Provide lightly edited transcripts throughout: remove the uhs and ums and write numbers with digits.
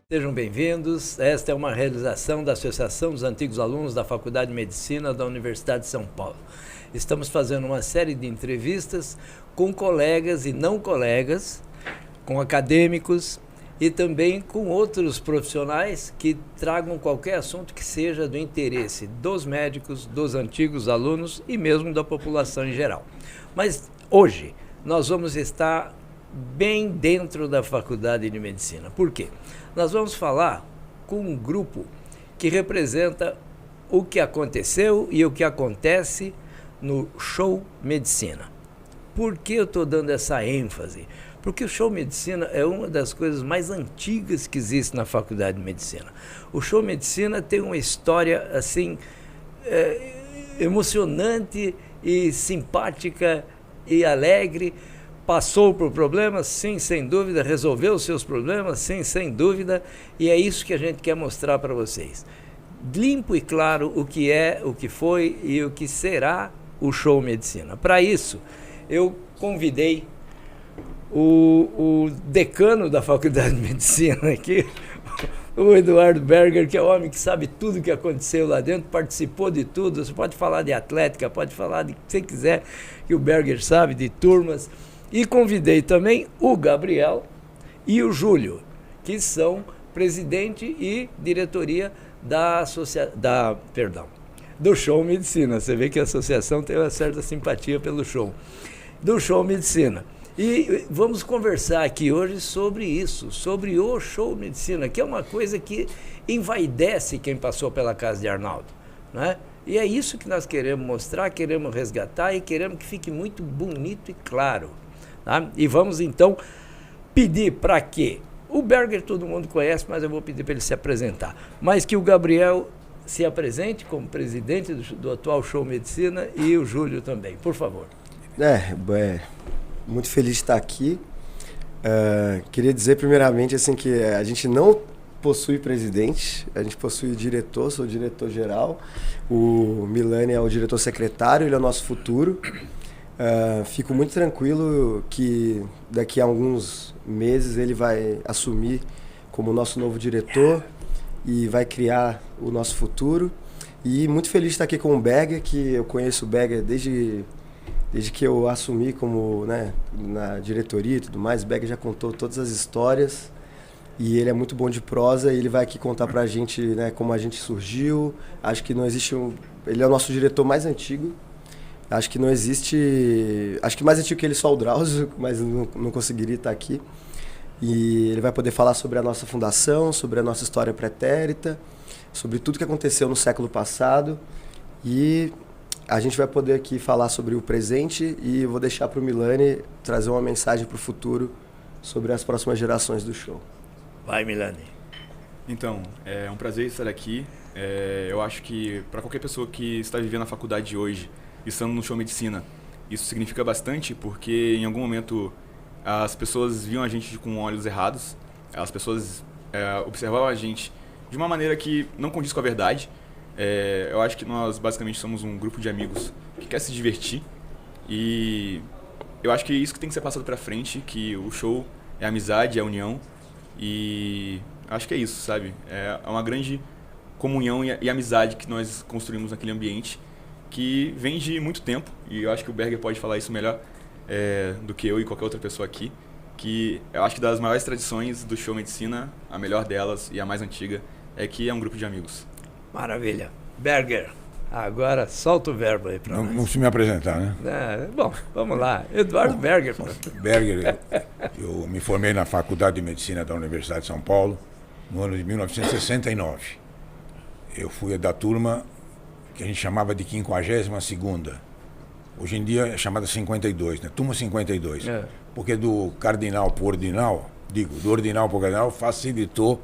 Sejam bem-vindos. Esta é uma realização da Associação dos Antigos Alunos da Faculdade de Medicina da Universidade de São Paulo. Estamos fazendo uma série de entrevistas com colegas e não colegas, com acadêmicos e também com outros profissionais que tragam qualquer assunto que seja do interesse dos médicos, dos antigos alunos e mesmo da população em geral. Mas hoje nós vamos estar bem dentro da Faculdade de Medicina. Por quê? Nós vamos falar com um grupo que representa o que aconteceu e o que acontece no Show Medicina. Por que eu estou dando essa ênfase? Porque o Show Medicina é uma das coisas mais antigas que existe na Faculdade de Medicina. O Show Medicina tem uma história assim emocionante e simpática e alegre. Passou por problemas? Sim, sem dúvida. Resolveu os seus problemas? Sim, sem dúvida. E é isso que a gente quer mostrar para vocês. Limpo e claro o que é, o que foi e o que será o Show Medicina. Para isso, eu convidei o decano da Faculdade de Medicina aqui, o Eduardo Berger, que é o homem que sabe tudo o que aconteceu lá dentro, participou de tudo. Você pode falar de atlética, pode falar de o que você quiser, que o Berger sabe, de turmas. E convidei também o Gabriel e o Júlio, que são presidente e diretoria do Show Medicina. Você vê que a associação tem uma certa simpatia pelo show. Do Show Medicina. E vamos conversar aqui hoje sobre isso, sobre o Show Medicina, que é uma coisa que envaidece quem passou pela casa de Arnaldo, né? E é isso que nós queremos mostrar, queremos resgatar e queremos que fique muito bonito e claro. Tá? E vamos então pedir para que o Berger todo mundo conhece, mas eu vou pedir para ele se apresentar, mas que o Gabriel se apresente como presidente do atual Show Medicina e o Júlio também, por favor. Muito feliz de estar aqui. Queria dizer primeiramente assim, que a gente não possui presidente, a gente possui diretor, sou diretor geral, o Milani é o diretor secretário, ele é o nosso futuro. Fico muito tranquilo que daqui a alguns meses ele vai assumir como nosso novo diretor e vai criar o nosso futuro. E muito feliz de estar aqui com o Berger, que eu conheço o Berger desde que eu assumi como, né, na diretoria e tudo mais. O Berger já contou todas as histórias e ele é muito bom de prosa e ele vai aqui contar pra gente, né, como a gente surgiu. Acho que não existe ele é o nosso diretor mais antigo. Acho que não existe... Acho que mais antigo que ele só o Drauzio, mas não conseguiria estar aqui. E ele vai poder falar sobre a nossa fundação, sobre a nossa história pretérita, sobre tudo que aconteceu no século passado. E a gente vai poder aqui falar sobre o presente e eu vou deixar para o Milani trazer uma mensagem para o futuro sobre as próximas gerações do show. Vai, Milani. Então, é um prazer estar aqui. Eu acho que para qualquer pessoa que está vivendo a faculdade hoje, estando no Show Medicina, isso significa bastante porque em algum momento as pessoas viam a gente com olhos errados, as pessoas observavam a gente de uma maneira que não condiz com a verdade. Eu acho que nós basicamente somos um grupo de amigos que quer se divertir e eu acho que é isso que tem que ser passado pra frente, que o show é amizade, é união e acho que é isso, sabe? É uma grande comunhão e amizade que nós construímos naquele ambiente que vem de muito tempo, e eu acho que o Berger pode falar isso melhor do que eu e qualquer outra pessoa aqui, que eu acho que das maiores tradições do Show Medicina, a melhor delas e a mais antiga, é que é um grupo de amigos. Maravilha. Berger, agora solta o verbo aí para nós. Não se me apresentar, né? Bom, vamos lá. Eduardo Berger. Berger, eu me formei na Faculdade de Medicina da Universidade de São Paulo no ano de 1969. Eu fui da turma que a gente chamava de 52ª. Hoje em dia é chamada 52, né? Turma 52. Porque do cardinal para o ordinal, do ordinal para o cardinal, facilitou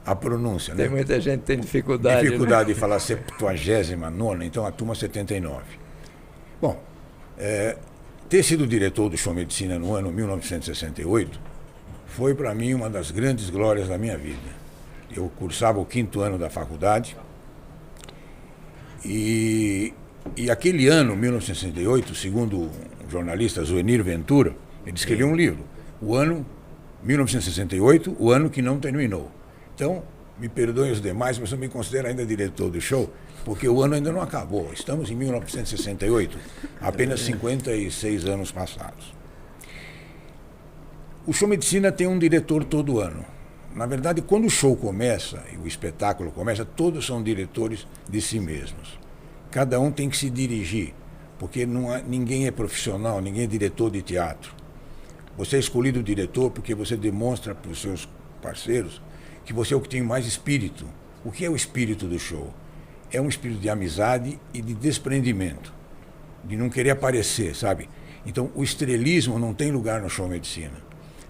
a pronúncia. Tem, né? Muita gente que tem dificuldade. Dificuldade, né? De falar 79ª, então a turma 79. Bom, ter sido diretor do Show Medicina no ano 1968 foi para mim uma das grandes glórias da minha vida. Eu cursava o 5º ano da faculdade e aquele ano, 1968, segundo o jornalista Zuenir Ventura, ele escreveu um livro, o ano 1968, o ano que não terminou. Então, me perdoem os demais, mas eu me considero ainda diretor do show, porque o ano ainda não acabou. Estamos em 1968, apenas 56 anos passados. O Show Medicina tem um diretor todo ano. Na verdade, quando o show começa, e o espetáculo começa, todos são diretores de si mesmos. Cada um tem que se dirigir, porque ninguém é profissional, ninguém é diretor de teatro. Você é escolhido diretor porque você demonstra para os seus parceiros que você é o que tem mais espírito. O que é o espírito do show? É um espírito de amizade e de desprendimento, de não querer aparecer, sabe? Então, o estrelismo não tem lugar no Show Medicina.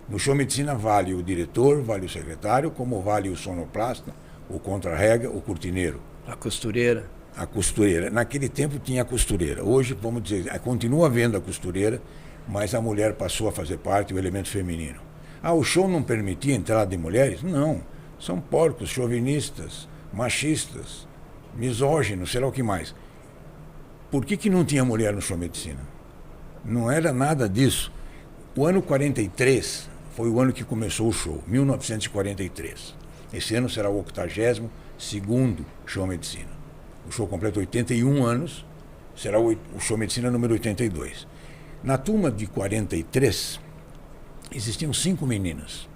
No Show Medicina vale o diretor, vale o secretário, como vale o sonoplasta, o contra-rega, o cortineiro. A costureira. A costureira. Naquele tempo tinha a costureira. Hoje, vamos dizer, continua havendo a costureira, mas a mulher passou a fazer parte do elemento feminino. Ah, o show não permitia a entrada de mulheres? Não. São porcos, chauvinistas, machistas, misóginos, sei lá o que mais. Por que não tinha mulher no Show Medicina? Não era nada disso. O ano 43 foi o ano que começou o show, 1943. Esse ano será o 82º Show Medicina. O show completa 81 anos, será o Show Medicina número 82. Na turma de 43, existiam 5 meninas,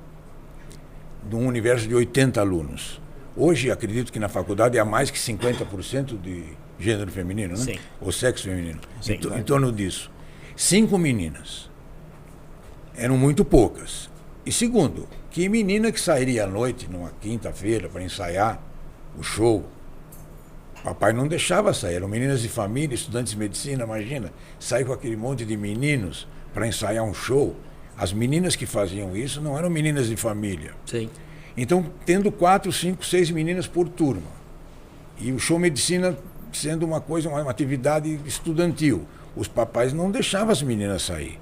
de um universo de 80 alunos. Hoje, acredito que na faculdade há mais que 50% de gênero feminino, né? Sim. Ou sexo feminino. Sim, em torno disso. 5 meninas. Eram muito poucas. E segundo, que menina que sairia à noite, numa quinta-feira, para ensaiar o show? Papai não deixava sair. Eram meninas de família, estudantes de medicina, imagina. Sair com aquele monte de meninos para ensaiar um show. As meninas que faziam isso não eram meninas de família. Sim. Então, tendo 4, 5, 6 meninas por turma. E o Show Medicina sendo uma coisa, uma atividade estudantil. Os papais não deixavam as meninas sair.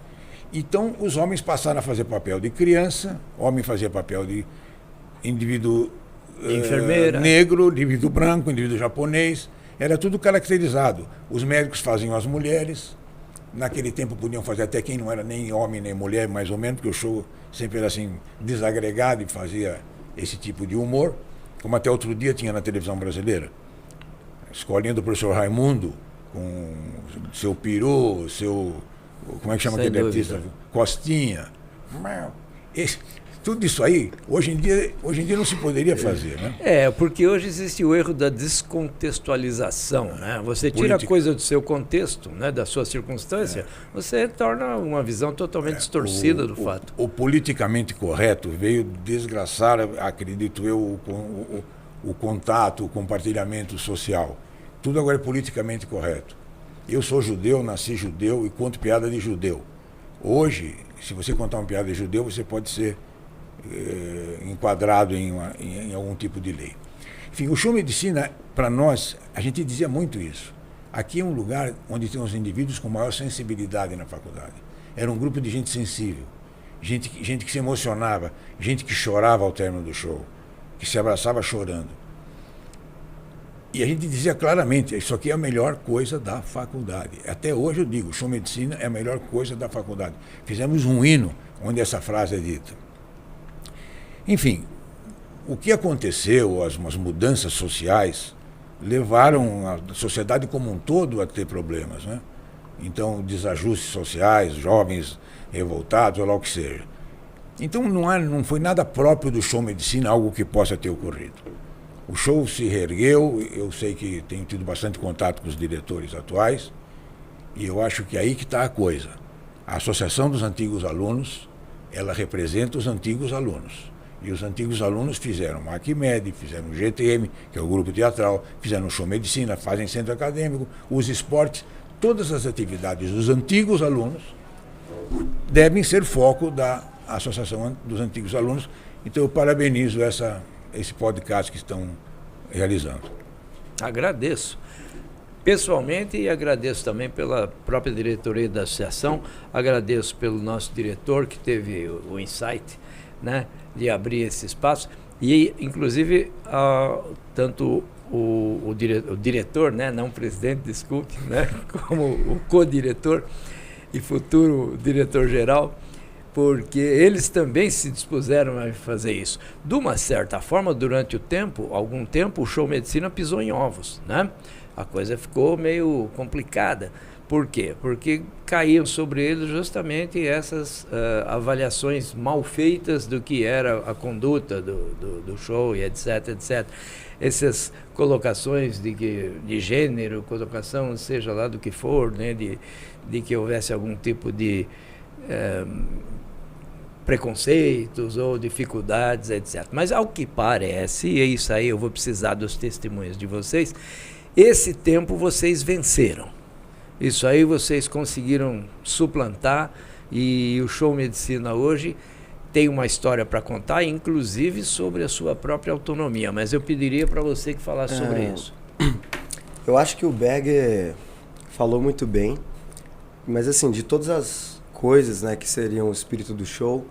Então, os homens passaram a fazer papel de criança, homem fazia papel de indivíduo enfermeira, negro, indivíduo branco, indivíduo japonês. Era tudo caracterizado. Os médicos faziam as mulheres. Naquele tempo podiam fazer até quem não era nem homem nem mulher, mais ou menos, porque o show sempre era assim, desagregado e fazia esse tipo de humor. Como até outro dia tinha na televisão brasileira. Escolinha do professor Raimundo, com seu peru, seu... Como é que chama aquele artista? Costinha. Tudo isso aí, hoje em dia não se poderia fazer, né? Porque hoje existe o erro da descontextualização, né? Você tira a coisa do seu contexto, né, da sua circunstância, você torna uma visão totalmente distorcida do fato. O politicamente correto veio desgraçar, acredito eu, o contato, o compartilhamento social. Tudo agora é politicamente correto. Eu sou judeu, nasci judeu e conto piada de judeu. Hoje, se você contar uma piada de judeu, você pode ser enquadrado em algum tipo de lei. Enfim, o Show Medicina, para nós, a gente dizia muito isso. Aqui é um lugar onde tem os indivíduos com maior sensibilidade na faculdade. Era um grupo de gente sensível, gente que se emocionava, gente que chorava ao término do show, que se abraçava chorando. E a gente dizia claramente, isso aqui é a melhor coisa da faculdade. Até hoje eu digo, o Show Medicina é a melhor coisa da faculdade. Fizemos um hino onde essa frase é dita. Enfim, o que aconteceu, as mudanças sociais, levaram a sociedade como um todo a ter problemas, né? Então, desajustes sociais, jovens revoltados, ou lá o que seja. Então, não foi nada próprio do Show Medicina algo que possa ter ocorrido. O show se reergueu, eu sei que tenho tido bastante contato com os diretores atuais, e eu acho que aí que está a coisa. A Associação dos Antigos Alunos, ela representa os antigos alunos. E os antigos alunos fizeram o Arquimedes, fizeram o GTM, que é o grupo teatral, fizeram o Show Medicina, fazem centro acadêmico, os esportes, todas as atividades dos antigos alunos devem ser foco da Associação dos Antigos Alunos. Então eu parabenizo esse podcast que estão realizando. Agradeço pessoalmente e agradeço também pela própria diretoria da associação, agradeço pelo nosso diretor que teve o insight, né, de abrir esse espaço e inclusive tanto o diretor, né, não o presidente, desculpe, né, como o co-diretor e futuro diretor-geral porque eles também se dispuseram a fazer isso. De uma certa forma, durante algum tempo, o show Medicina pisou em ovos, né? A coisa ficou meio complicada. Por quê? Porque caíam sobre eles justamente essas avaliações mal feitas do que era a conduta do show e etc, etc. Essas colocações de gênero, colocação seja lá do que for, né? De que houvesse algum tipo de preconceitos ou dificuldades, etc. Mas ao que parece, e é isso aí, eu vou precisar dos testemunhos de vocês, esse tempo vocês venceram. Isso aí vocês conseguiram suplantar, e o show Medicina hoje tem uma história para contar, inclusive sobre a sua própria autonomia, mas eu pediria para você que falasse sobre isso. Eu acho que o Berger falou muito bem, mas assim, de todas as coisas, né, que seriam o espírito do show,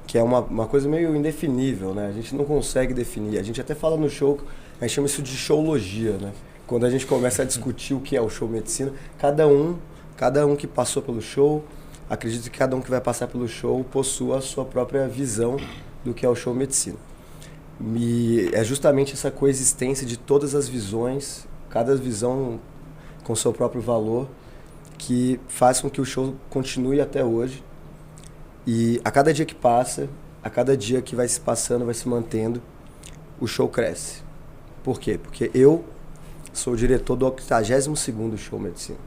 que é uma coisa meio indefinível, né? A gente não consegue definir. A gente até fala no show, a gente chama isso de showlogia, né? Quando a gente começa a discutir o que é o show Medicina, cada um que passou pelo show, acredito que cada um que vai passar pelo show possua a sua própria visão do que é o show Medicina. E é justamente essa coexistência de todas as visões, cada visão com seu próprio valor, que faz com que o show continue até hoje. E a cada dia que passa, a cada dia que vai se passando, vai se mantendo, o show cresce. Por quê? Porque eu sou o diretor do 82º show Medicina.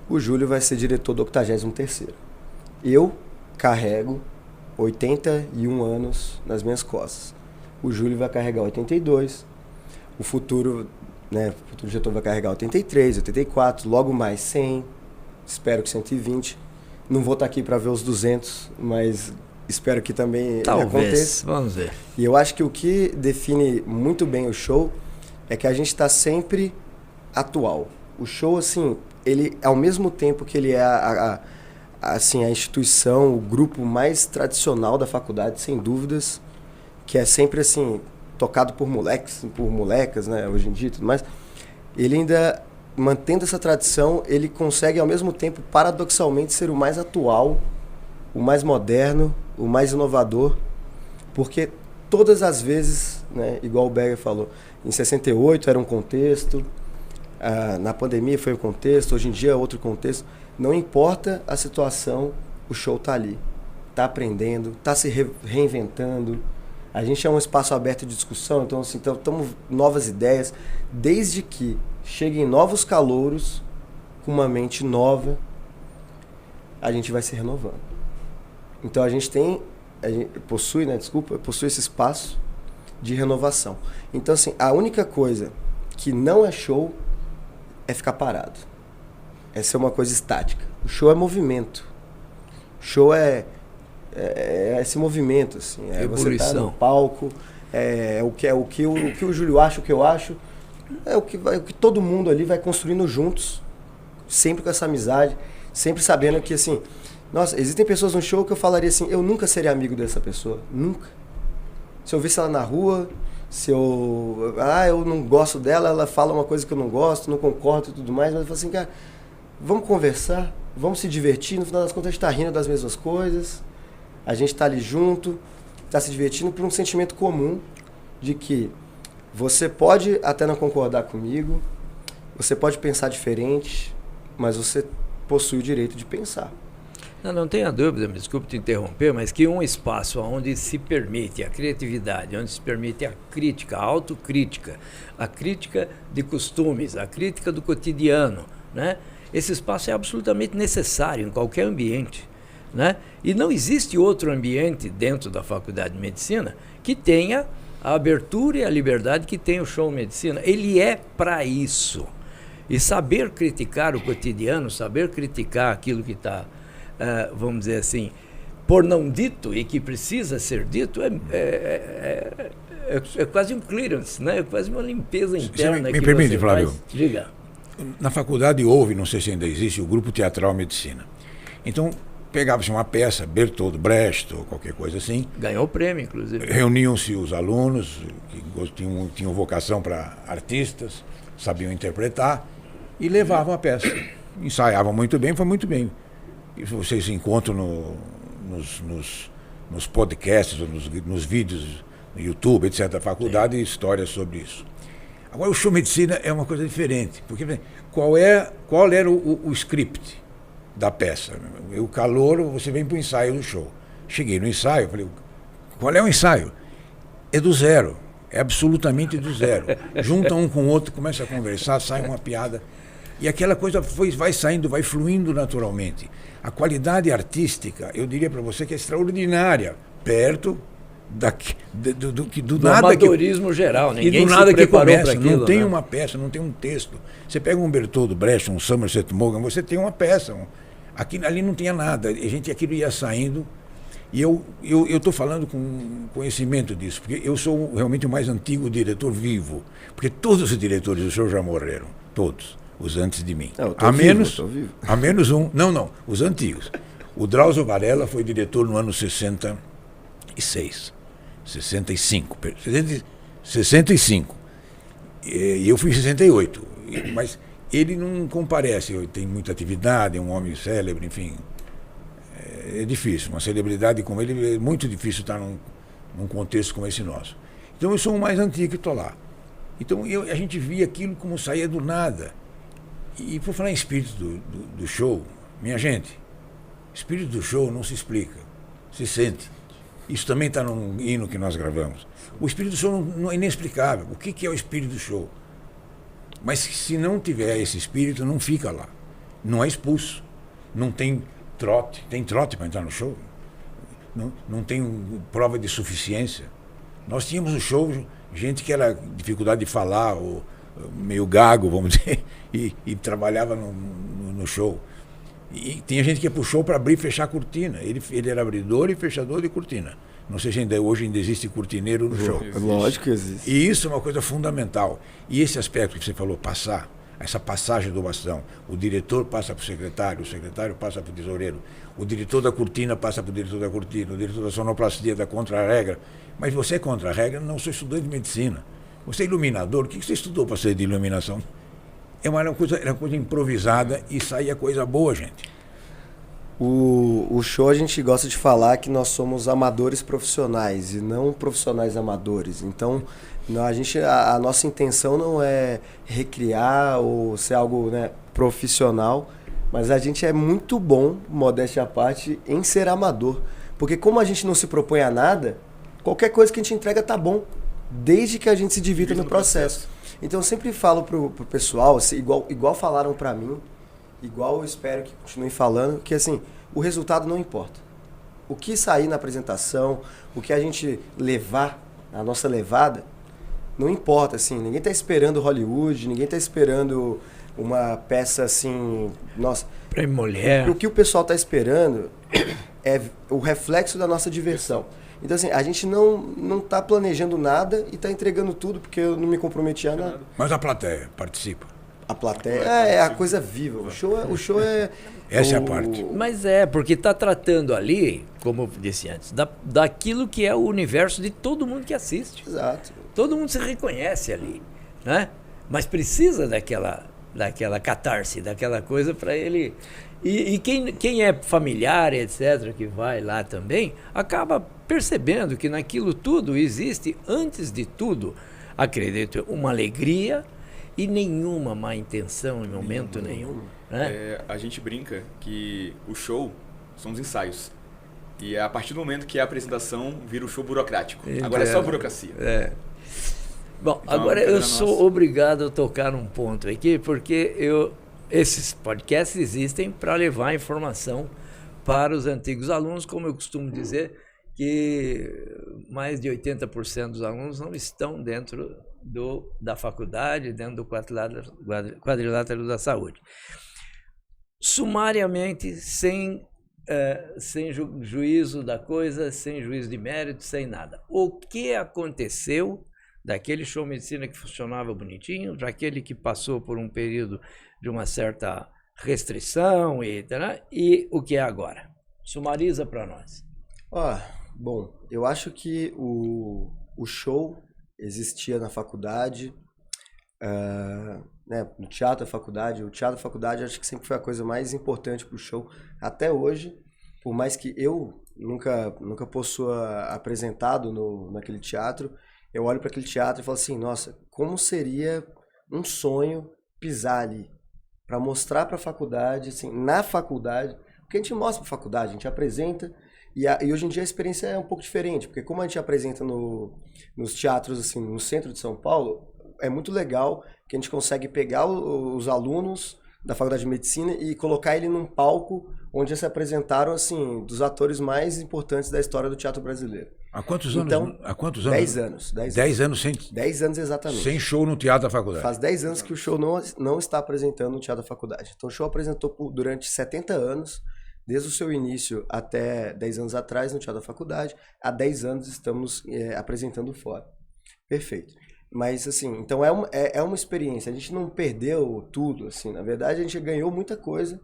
O Júlio vai ser diretor do 83º. Eu carrego 81 anos nas minhas costas. O Júlio vai carregar 82. O futuro diretor vai carregar 83, 84, logo mais 100. Espero que 120. Não vou estar aqui para ver os 200, mas espero que também aconteça. Vamos ver. E eu acho que o que define muito bem o show é que a gente está sempre atual. O show, assim, ele, ao mesmo tempo que ele é a instituição, o grupo mais tradicional da faculdade, sem dúvidas, que é sempre, assim, tocado por moleques, por molecas, né, hoje em dia e tudo mais, ele ainda, mantendo essa tradição, ele consegue, ao mesmo tempo, paradoxalmente, ser o mais atual, o mais moderno, o mais inovador, porque todas as vezes, né, igual o Berger falou, em 68 era um contexto, na pandemia foi um contexto, hoje em dia é outro contexto. Não importa a situação, o show está ali, está aprendendo, está se reinventando. A gente é um espaço aberto de discussão, então assim, estamos novas ideias, desde que cheguem novos calouros, com uma mente nova, a gente vai se renovando. Então a gente possui esse espaço de renovação. Então assim, a única coisa que não é show é ficar parado. Essa é uma coisa estática. O show é movimento. O show é esse movimento, assim. Você estar no palco, o que o Júlio acha, o que eu acho, é o que todo mundo ali vai construindo juntos, sempre com essa amizade, sempre sabendo que, assim, nossa, existem pessoas no show que eu falaria assim, eu nunca seria amigo dessa pessoa, nunca. Se eu visse ela na rua, eu não gosto dela, ela fala uma coisa que eu não gosto, não concordo e tudo mais, mas eu falo assim, cara, vamos conversar, vamos se divertir, no final das contas a gente está rindo das mesmas coisas, a gente está ali junto, está se divertindo por um sentimento comum de que você pode até não concordar comigo, você pode pensar diferente, mas você possui o direito de pensar. Não tenha dúvida, me desculpe te interromper, mas que um espaço onde se permite a criatividade, onde se permite a crítica, a autocrítica, a crítica de costumes, a crítica do cotidiano, né? Esse espaço é absolutamente necessário em qualquer ambiente, né? E não existe outro ambiente dentro da Faculdade de Medicina que tenha a abertura e a liberdade que tem o show Medicina. Ele é para isso. E saber criticar o cotidiano, saber criticar aquilo que está, vamos dizer assim, por não dito e que precisa ser dito, é quase um clearance, né? É quase uma limpeza interna. Me permite, Flávio? Diga. Na faculdade houve, não sei se ainda existe, o Grupo Teatral Medicina. Então, pegava-se uma peça, Bertold Brecht ou qualquer coisa assim. Ganhou o prêmio, inclusive. Reuniam-se os alunos, que tinham vocação para artistas, sabiam interpretar, e levavam a peça. Ensaiavam muito bem, foi muito bem. E vocês se encontram no nos podcasts, nos vídeos no YouTube, etc., da faculdade, histórias sobre isso. Agora, o show medicina é uma coisa diferente, porque qual era o script da peça? O calouro, você vem para o ensaio do show. Cheguei no ensaio, falei, qual é o ensaio? É do zero, é absolutamente do zero. Junta um com o outro, começa a conversar, sai uma piada. E aquela coisa vai saindo, vai fluindo naturalmente. A qualidade artística, eu diria para você que é extraordinária, perto do nada amadorismo geral, ninguém e do nada se que preparou começa, para aquilo, não tem né? uma peça, não tem um texto. Você pega um Bertold Brecht, um Somerset Maugham, você tem uma peça. Ali não tinha nada, aquilo ia saindo. E eu estou falando com conhecimento disso, porque eu sou realmente o mais antigo diretor vivo, porque todos os diretores do show já morreram, todos, os antes de mim. A menos um, não, os antigos. O Drauzio Varela foi diretor no ano 65. E eu fui em 68. Mas ele não comparece, tem muita atividade, é um homem célebre, enfim. É difícil. Uma celebridade como ele é muito difícil estar num contexto como esse nosso. Então eu sou o mais antigo que estou lá. Então a gente via aquilo como saía do nada. E por falar em espírito do show, minha gente, espírito do show não se explica, se sente. Isso também está num hino que nós gravamos. O espírito do show não é inexplicável. O que é o espírito do show? Mas se não tiver esse espírito, não fica lá. Não é expulso. Não tem trote. Tem trote para entrar no show? Não tem prova de suficiência. Nós tínhamos no show gente que era dificuldade de falar, ou meio gago, vamos dizer, e trabalhava no show. E tinha gente que ia pro show para abrir e fechar a cortina. Ele era abridor e fechador de cortina. Não sei se hoje ainda existe cortineiro no show. Lógico que existe. E isso é uma coisa fundamental. E esse aspecto que você falou, essa passagem do bastão. O diretor passa para o secretário passa para o tesoureiro, o diretor da cortina passa para o diretor da cortina, o diretor da sonoplastia da contra-regra. Mas você é contra-regra? Não, sou estudante de medicina. Você é iluminador? O que você estudou para ser de iluminação? Era uma coisa improvisada e saía coisa boa, gente. O show, a gente gosta de falar que nós somos amadores profissionais e não profissionais amadores. Então, a nossa intenção não é recriar ou ser algo, né, profissional, mas a gente é muito bom, modéstia à parte, em ser amador. Porque como a gente não se propõe a nada, qualquer coisa que a gente entrega tá bom, desde que a gente se divirta no processo. Então eu sempre falo pro pessoal, assim, igual falaram para mim, igual eu espero que continuem falando, que assim, o resultado não importa. O que sair na apresentação, o que a gente levar, a nossa levada, não importa, assim, ninguém tá esperando Hollywood, ninguém tá esperando uma peça assim, nossa... Prêmio Mulher. O que o pessoal tá esperando é o reflexo da nossa diversão. Então, assim, a gente não tá planejando nada e tá entregando tudo porque eu não me comprometi a nada. Mas a plateia participa. A plateia é a coisa viva. O show é... Essa é a parte. Mas porque está tratando ali, como eu disse antes, daquilo que é o universo de todo mundo que assiste. Exato. Todo mundo se reconhece ali, né? Mas precisa daquela catarse, daquela coisa para ele... E quem é familiar, etc., que vai lá também, acaba percebendo que naquilo tudo existe, antes de tudo, acredito, uma alegria e nenhuma má intenção em momento nenhum. Né? A gente brinca que o show são os ensaios. E a partir do momento que a apresentação vira o show burocrático. Agora é só burocracia. Bom, então, agora eu sou obrigado a tocar num ponto aqui, porque esses podcasts existem para levar informação para os antigos alunos, como eu costumo dizer, que mais de 80% dos alunos não estão dentro da faculdade, dentro do quadrilátero da saúde. Sumariamente, sem juízo da coisa, sem juízo de mérito, sem nada. O que aconteceu daquele show medicina que funcionava bonitinho, daquele que passou por um período de uma certa restrição e o que é agora? Sumariza para nós. Bom, eu acho que o show existia na faculdade, né, no teatro da faculdade. O teatro da faculdade acho que sempre foi a coisa mais importante para o show, até hoje, por mais que eu nunca possua apresentado naquele teatro, eu olho para aquele teatro e falo assim, nossa, como seria um sonho pisar ali, para mostrar para a faculdade, assim, na faculdade, porque a gente mostra para a faculdade, a gente apresenta, e hoje em dia a experiência é um pouco diferente, porque como a gente apresenta nos teatros, assim, no centro de São Paulo, é muito legal que a gente consegue pegar os alunos da Faculdade de Medicina e colocar ele num palco onde já se apresentaram, assim, dos atores mais importantes da história do teatro brasileiro. Há quantos anos? Então, Há quantos anos? 10 anos. 10 anos sem... 10 anos exatamente. Sem show no Teatro da Faculdade. Faz 10 anos que o show não está apresentando no Teatro da Faculdade. Então o show apresentou durante 70 anos, desde o seu início até 10 anos atrás no Teatro da Faculdade. Há 10 anos estamos apresentando fora. Perfeito. Mas, assim, então é uma experiência. A gente não perdeu tudo, assim. Na verdade, a gente ganhou muita coisa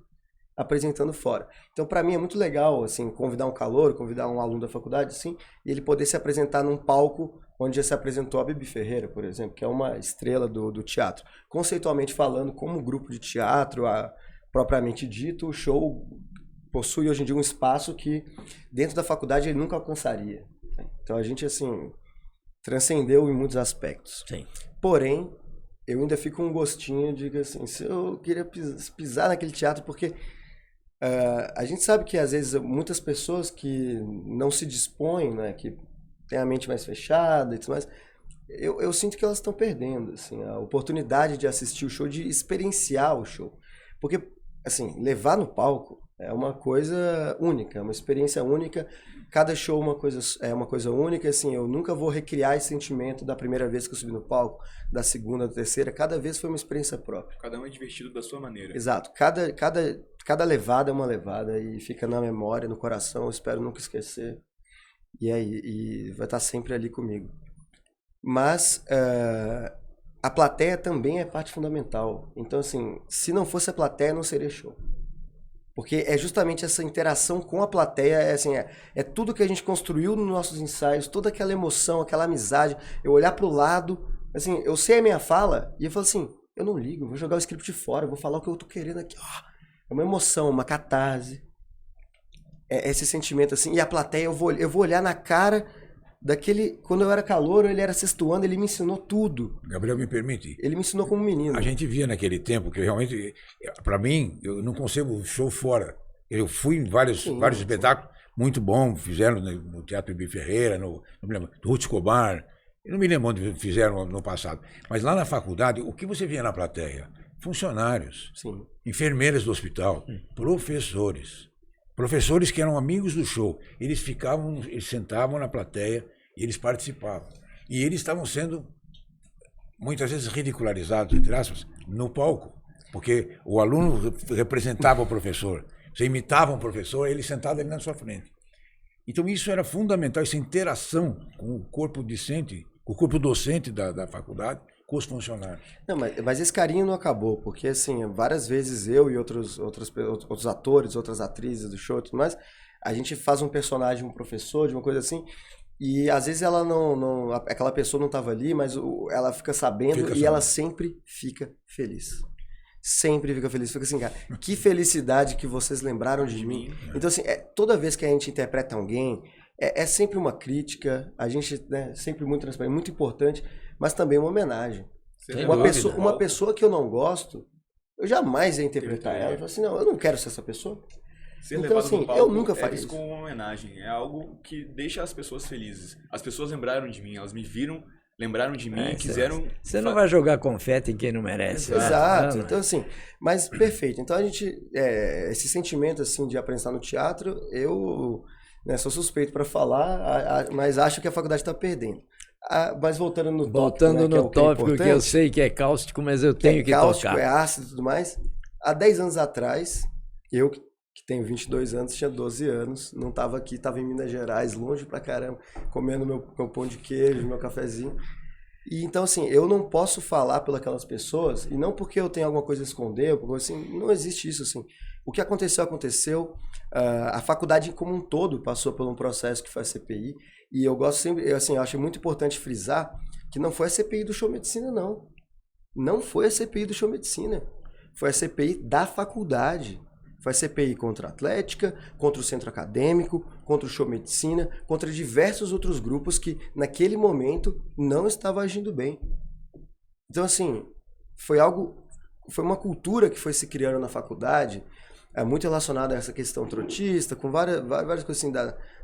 apresentando fora. Então, para mim, é muito legal, assim, convidar um calouro, convidar um aluno da faculdade, assim, e ele poder se apresentar num palco onde já se apresentou a Bibi Ferreira, por exemplo, que é uma estrela do teatro. Conceitualmente falando, como grupo de teatro, propriamente dito, o show possui hoje em dia um espaço que, dentro da faculdade, ele nunca alcançaria. Então, a gente, assim... transcendeu em muitos aspectos. Sim. Porém, eu ainda fico com um gostinho de que, assim, se eu queria pisar naquele teatro, porque a gente sabe que, às vezes, muitas pessoas que não se dispõem, né, que têm a mente mais fechada e tudo mais, eu sinto que elas estão perdendo, assim, a oportunidade de assistir o show, de experienciar o show. Porque, assim, levar no palco é uma coisa única, é uma experiência única. Cada show é uma coisa única, assim, eu nunca vou recriar esse sentimento da primeira vez que eu subi no palco, da segunda, da terceira, cada vez foi uma experiência própria. Cada um é divertido da sua maneira. Exato, cada levada é uma levada e fica na memória, no coração, eu espero nunca esquecer, e vai estar sempre ali comigo. Mas a plateia também é parte fundamental, então, assim, se não fosse a plateia, não seria show. Porque é justamente essa interação com a plateia, assim, é tudo que a gente construiu nos nossos ensaios, toda aquela emoção, aquela amizade, eu olhar pro lado, assim, eu sei a minha fala, e eu falo assim, eu não ligo, eu vou jogar o script fora, eu vou falar o que eu tô querendo aqui, ó. É uma emoção, uma catarse, é esse sentimento, assim, e a plateia, eu vou olhar na cara daquele, quando eu era calouro, ele era sexto ano, ele me ensinou tudo. Gabriel, me permite? Ele me ensinou como menino. A gente via naquele tempo que realmente, para mim, eu não concebo show fora. Eu fui em vários espetáculos muito bons, fizeram no Teatro Bibi Ferreira, não me lembro, Ruth Escobar, eu não me lembro onde fizeram no passado. Mas lá na faculdade, o que você via na plateia? Funcionários, Sim. enfermeiras do hospital, professores que eram amigos do show, eles sentavam na plateia e eles participavam. E eles estavam sendo, muitas vezes, ridicularizados, entre aspas, no palco. Porque o aluno representava o professor. Você imitava um professor, ele sentado ali na sua frente. Então isso era fundamental, essa interação com o corpo docente, com o corpo docente da faculdade, com os funcionários. Não, mas esse carinho não acabou, porque assim, várias vezes eu e outros atores, outras atrizes do show e tudo mais, a gente faz um personagem, um professor, de uma coisa assim, e às vezes ela aquela pessoa não estava ali, mas ela fica sabendo e ela sempre fica feliz. Sempre fica feliz. Fica assim, cara, que felicidade que vocês lembraram de mim. Então assim, toda vez que a gente interpreta alguém, é sempre uma crítica, a gente, né, sempre muito transparente, muito importante, mas também uma homenagem. Uma pessoa que eu não gosto, eu jamais ia interpretar ela. Eu falo assim, não, eu não quero ser essa pessoa. Então, assim, eu nunca faria isso. Com uma homenagem, é algo que deixa as pessoas felizes. As pessoas lembraram de mim, elas me viram, lembraram de mim, quiseram... Você não vai jogar confete em quem não merece. Exato. Então, assim, mas perfeito. Então, a gente, esse sentimento, assim, de apresentar no teatro, eu... sou suspeito para falar, mas acho que a faculdade está perdendo. Mas voltando no tópico, que eu sei que é cáustico, mas eu tenho que cáustico, tocar. É ácido e tudo mais. Há 10 anos atrás, eu que tenho 22 anos, tinha 12 anos, não estava aqui, estava em Minas Gerais, longe pra caramba, comendo meu pão de queijo, meu cafezinho. E então, assim, eu não posso falar pelas pessoas, e não porque eu tenho alguma coisa a esconder, porque, assim, não existe isso, assim. O que aconteceu. A faculdade como um todo passou por um processo que foi a CPI, e eu gosto sempre, assim, eu acho muito importante frisar que não foi a CPI do Show Medicina, não. Não foi a CPI do Show Medicina. Foi a CPI da faculdade. Foi a CPI contra a Atlética, contra o Centro Acadêmico, contra o Show Medicina, contra diversos outros grupos que, naquele momento, não estavam agindo bem. Então, assim, foi uma cultura que foi se criando na faculdade, muito relacionada a essa questão trotista, com várias coisas assim,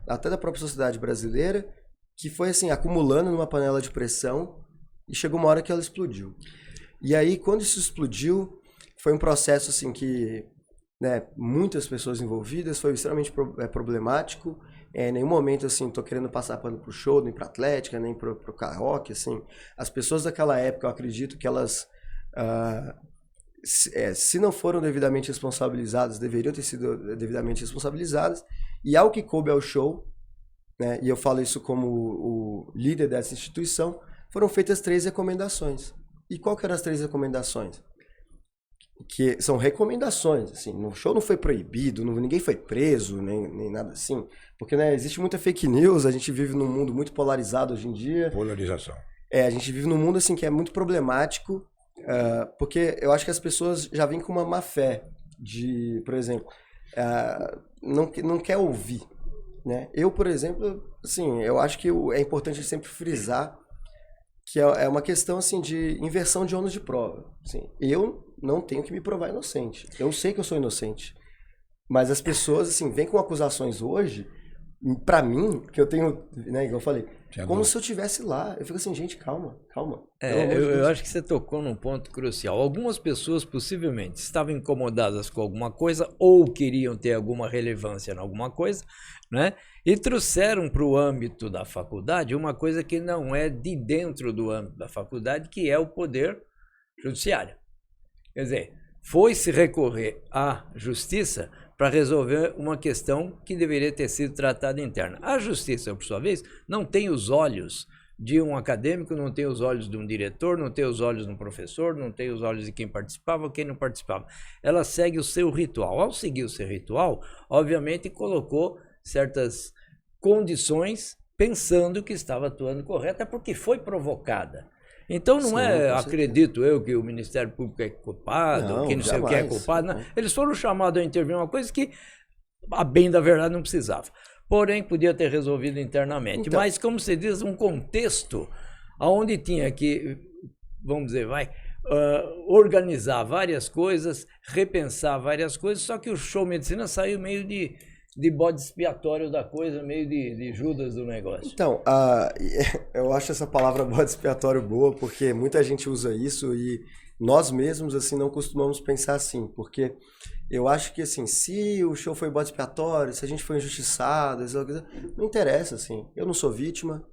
até da própria sociedade brasileira, que foi assim, acumulando numa panela de pressão, e chegou uma hora que ela explodiu. E aí, quando isso explodiu, foi um processo assim que, né, muitas pessoas envolvidas, foi extremamente problemático. Em nenhum momento, assim, tô querendo passar pano pro show, nem pra Atlética, nem pro karaoke, assim. As pessoas daquela época, eu acredito que elas, se não foram devidamente responsabilizadas, deveriam ter sido devidamente responsabilizadas. E ao que coube ao show, né, e eu falo isso como o líder dessa instituição, foram feitas 3 recomendações. E qual que eram as 3 recomendações? Que são recomendações, assim, o show não foi proibido, ninguém foi preso, nem nada assim, porque, né, existe muita fake news, a gente vive num mundo muito polarizado hoje em dia. Polarização. A gente vive num mundo, assim, que é muito problemático, porque eu acho que as pessoas já vêm com uma má fé de, por exemplo, não quer ouvir, né? Eu, por exemplo, assim, eu acho que é importante sempre frisar que é uma questão, assim, de inversão de ônus de prova. Assim, eu não tenho que me provar inocente. Eu sei que eu sou inocente. Mas as pessoas, assim, vêm com acusações hoje, pra mim, que eu tenho, né, igual eu falei, como se eu estivesse lá. Eu fico assim, gente, calma. Eu acho que você tocou num ponto crucial. Algumas pessoas possivelmente estavam incomodadas com alguma coisa ou queriam ter alguma relevância em alguma coisa, né? E trouxeram para o âmbito da faculdade uma coisa que não é de dentro do âmbito da faculdade, que é o poder judiciário. Quer dizer, foi-se recorrer à justiça para resolver uma questão que deveria ter sido tratada interna. A justiça, por sua vez, não tem os olhos de um acadêmico, não tem os olhos de um diretor, não tem os olhos de um professor, não tem os olhos de quem participava ou quem não participava. Ela segue o seu ritual. Ao seguir o seu ritual, obviamente colocou certas condições pensando que estava atuando correta, porque foi provocada. Então não acredito eu, que o Ministério Público é culpado, não, que não sei o que é culpado. Não. Eles foram chamados a intervir uma coisa que, a bem da verdade, não precisava. Porém, podia ter resolvido internamente. Então, mas, como você diz, um contexto onde tinha que, vamos dizer, organizar várias coisas, repensar várias coisas, só que o Show Medicina saiu meio de bode expiatório da coisa, meio de Judas do negócio. Então, eu acho essa palavra bode expiatório boa, porque muita gente usa isso e nós mesmos, assim, não costumamos pensar assim, porque eu acho que, assim, se o show foi bode expiatório, se a gente foi injustiçado, não interessa, assim. Eu não sou vítima,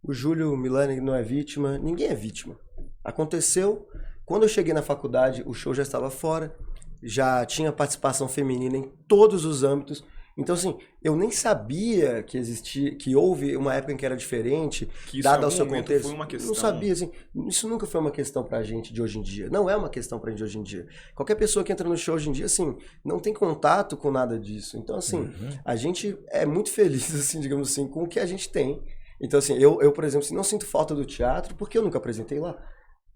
o Júlio Milani não é vítima, ninguém é vítima. Aconteceu, quando eu cheguei na faculdade, o show já estava fora, já tinha participação feminina em todos os âmbitos. Então, assim, eu nem sabia que existia, que houve uma época em que era diferente, que dado ao seu contexto. Foi uma questão. Não sabia, assim, isso nunca foi uma questão pra gente de hoje em dia. Não é uma questão pra gente de hoje em dia. Qualquer pessoa que entra no show hoje em dia, assim, não tem contato com nada disso. Então, assim, a gente é muito feliz, assim, digamos assim, com o que a gente tem. Então, assim, eu por exemplo, assim, não sinto falta do teatro, porque eu nunca apresentei lá.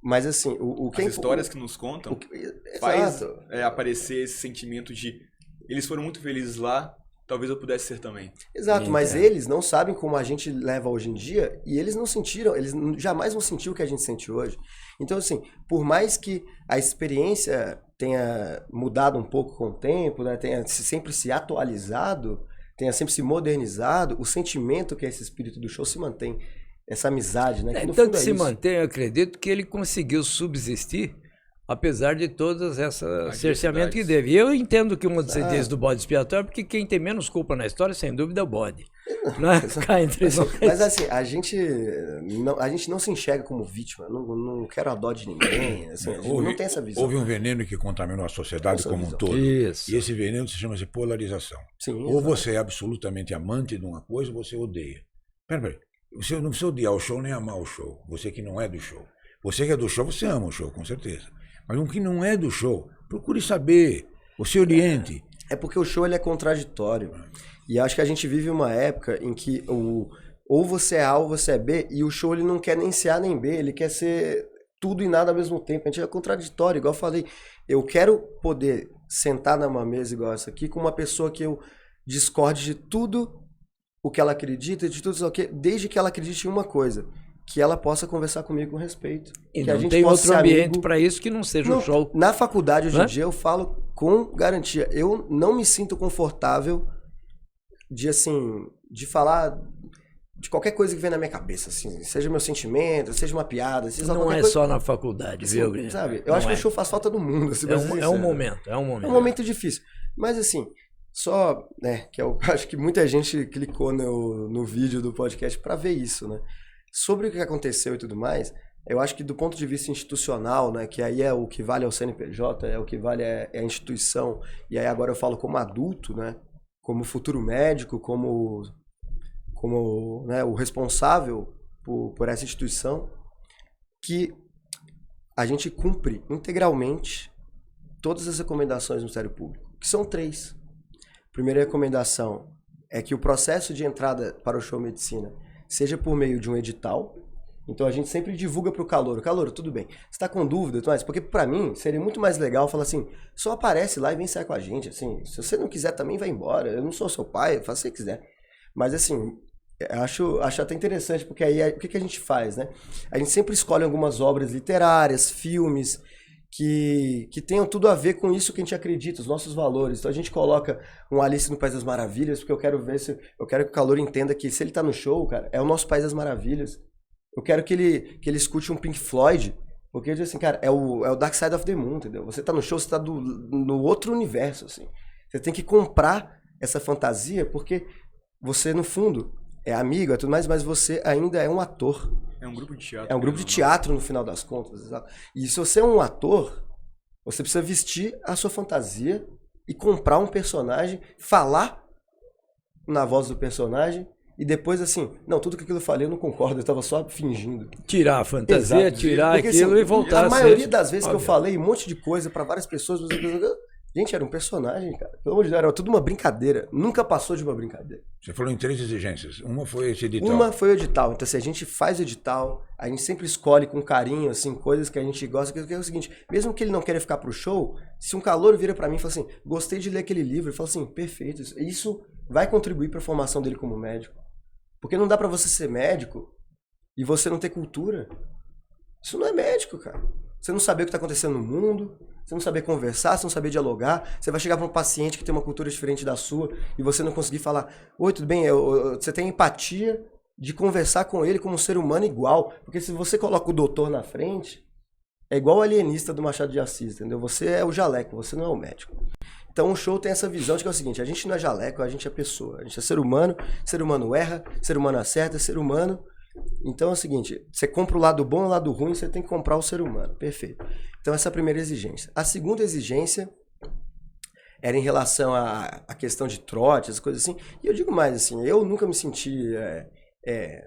Mas, assim, as histórias que nos contam faz aparecer esse sentimento de eles foram muito felizes lá, talvez eu pudesse ser também. Exato, mas eles não sabem como a gente leva hoje em dia e eles não sentiram, eles jamais vão sentir o que a gente sente hoje. Então, assim, por mais que a experiência tenha mudado um pouco com o tempo, né, tenha sempre se atualizado, tenha sempre se modernizado, o sentimento que é esse espírito do show se mantém. Essa amizade, né? Então que se mantém, eu acredito que ele conseguiu subsistir apesar de todas essa cerceamento que teve. E eu entendo que uma das ideias do bode expiatório, porque quem tem menos culpa na história, sem dúvida, é o bode. Mas assim, a gente não se enxerga como vítima, não quero a dó de ninguém, assim, não tem essa visão. Houve um veneno que contaminou a sociedade como um todo. Isso. E esse veneno se chama polarização. Sim, ou você é absolutamente amante de uma coisa, ou você odeia. Peraí, você não precisa odiar o show nem amar o show. Você que não é do show. Você que é do show, você ama o show, com certeza. Mas um que não é do show, procure saber, você oriente. É porque o show ele é contraditório. E acho que a gente vive uma época em que ou você é A ou você é B, e o show ele não quer nem ser A nem B, ele quer ser tudo e nada ao mesmo tempo. A gente é contraditório, igual eu falei. Eu quero poder sentar numa mesa igual essa aqui com uma pessoa que eu discorde de tudo o que ela acredita, de tudo o que, desde que ela acredite em uma coisa, que ela possa conversar comigo com respeito. E que a não gente tem possa outro ser ambiente amigo. para isso que não seja o show. Na faculdade, hoje Né? em dia, eu falo com garantia. Eu não me sinto confortável de falar de qualquer coisa que vem na minha cabeça, assim, seja meu sentimento, seja uma piada, seja Não qualquer é coisa. só na faculdade, Assim, viu, Guilherme? sabe? Eu Não acho que é. o show faz falta no mundo. Assim, É um momento. É um momento difícil. Mas assim, só, né, que eu acho que muita gente clicou no vídeo do podcast para ver isso, né? Sobre o que aconteceu e tudo mais, eu acho que do ponto de vista institucional, né, que aí é o que vale ao CNPJ, é o que vale é a instituição, e aí agora eu falo como adulto, né, como futuro médico, como né, o responsável por essa instituição, que a gente cumpre integralmente todas as recomendações do Ministério Público, que são 3. A primeira recomendação é que o processo de entrada para o show medicina seja por meio de um edital. Então a gente sempre divulga para o calouro. Calouro, tudo bem. Você está com dúvida e tudo mais? Porque para mim seria muito mais legal falar assim, só aparece lá e vem sair com a gente. Assim, se você não quiser também vai embora. Eu não sou seu pai, faça o que você quiser. Mas assim, acho até interessante, porque aí o que a gente faz, né? A gente sempre escolhe algumas obras literárias, filmes, que tenham tudo a ver com isso que a gente acredita, os nossos valores. Então a gente coloca um Alice no País das Maravilhas, porque eu quero que o calouro entenda que se ele tá no show, cara, é o nosso País das Maravilhas. Eu quero que ele escute um Pink Floyd, porque assim, cara, é o Dark Side of the Moon, entendeu? Você tá no show, você tá no outro universo, assim. Você tem que comprar essa fantasia, porque você, no fundo, é amigo, é tudo mais, mas você ainda é um ator. É um grupo de teatro. É um grupo de teatro, no final das contas. Exato. E se você é um ator, você precisa vestir a sua fantasia e comprar um personagem, falar na voz do personagem, e depois assim, não, tudo que aquilo eu falei eu não concordo, eu tava só fingindo. Tirar a fantasia, Exato. tirar Porque, aquilo assim, e voltar a a maioria ser. das vezes que eu Óbvio. falei um monte de coisa pra várias pessoas, gente, era um personagem, cara. Pelo amor de Deus, era tudo uma brincadeira. Nunca passou de uma brincadeira. Você falou em 3 exigências. Uma foi esse edital. Uma foi o edital. Então, assim, a gente faz o edital, a gente sempre escolhe com carinho, assim, coisas que a gente gosta, que é o seguinte, mesmo que ele não queira ficar pro show, se um calouro vira pra mim e fala assim, gostei de ler aquele livro, ele fala assim, perfeito, isso vai contribuir pra formação dele como médico. Porque não dá pra você ser médico e você não ter cultura. Isso não é médico, cara. Você não saber o que tá acontecendo no mundo, você não saber conversar, você não saber dialogar, você vai chegar para um paciente que tem uma cultura diferente da sua e você não conseguir falar, oi, tudo bem, você tem empatia de conversar com ele como um ser humano igual, porque se você coloca o doutor na frente, é igual o alienista do Machado de Assis, entendeu? Você é o jaleco, você não é o médico. Então o show tem essa visão de que é o seguinte, a gente não é jaleco, a gente é pessoa, a gente é ser humano erra, ser humano acerta, ser humano. Então é o seguinte, você compra o lado bom e o lado ruim, você tem que comprar o ser humano, perfeito. Então essa é a primeira exigência. A segunda exigência era em relação à questão de trote, as coisas assim, e eu digo mais assim, eu nunca me senti